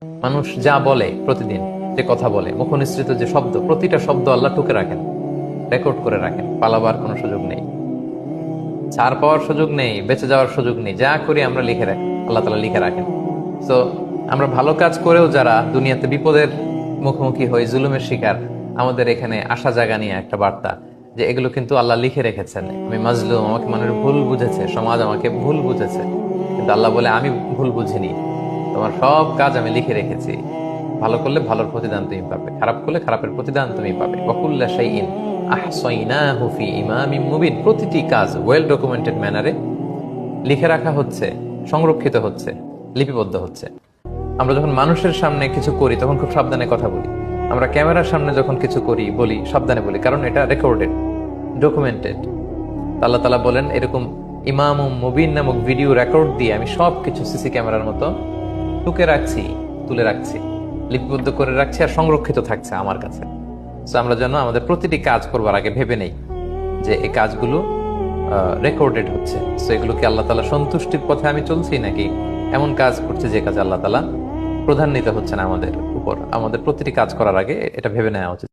মানুষ যা বলে প্রতিদিন, যে কথা বলে, মুখনিসৃত যে শব্দ, প্রতিটা শব্দ আল্লাহ টুকে রাখেন, রেকর্ড করে রাখেন। পালাবার কোনো সুযোগ নেই, ছাড় পাওয়ার সুযোগ নেই, বেঁচে যাওয়ার সুযোগ নেই। যা করি আমরা লিখে রাখি, আল্লাহ তালা লিখে রাখেন। তো আমরা ভালো কাজ করেও যারা দুনিয়াতে বিপদের মুখোমুখি হই, জুলুমের শিকার, আমাদের এখানে আশা জাগা নিয়ে একটা বার্তা যে এগুলো কিন্তু আল্লাহ লিখে রেখেছেন। আমি মাজলুম, আমাকে মানুষ ভুল বুঝেছে, সমাজ আমাকে ভুল বুঝেছে, কিন্তু আল্লাহ বলে আমি ভুল বুঝিনি, তোমার সব কাজ আমি লিখে রেখেছি। ভালো করলে ভালোর প্রতিদান তুমি পাবে, খারাপ করলে খারাপের প্রতিদান তুমি পাবে। ওয়াকুল্লা শাইইন আহসাইনাহু ফি ইমামিম মুবিন। প্রতিটি কাজ ওয়েল ডকুমেন্টেড ম্যানারে লিখে রাখা হচ্ছে, সংরক্ষিত হচ্ছে, লিপিবদ্ধ হচ্ছে। আমরা যখন মানুষের সামনে কিছু করি তখন খুব সাবধানে কথা বলি। আমরা ক্যামেরার সামনে যখন কিছু করি বলি সাবধানে বলি, কারণ এটা রেকর্ডেড, ডকুমেন্টেড। আল্লাহ তাআলা বলেন এরকম ইমাম মুবিন নামক ভিডিও রেকর্ড দিয়ে আমি সবকিছু সিসি ক্যামেরার মতো টুকে রাখছি, তুলে রাখছি, লিপিবদ্ধ করে রাখছি, আর সংরক্ষিত থাকছে আমার কাছে। তো আমরা যেন আমাদের প্রতিটি কাজ করবার আগে ভেবে নেই যে এই কাজগুলো রেকর্ডেড হচ্ছে। তো এগুলো কি আল্লাহ তাআলা সন্তুষ্টির পথে আমি চলছি, নাকি এমন কাজ করছে যে কাজে আল্লাহ তাআলা প্রধান্বিত হচ্ছেন আমাদের উপর। আমাদের প্রতিটি কাজ করার আগে এটা ভেবে নেওয়া উচিত।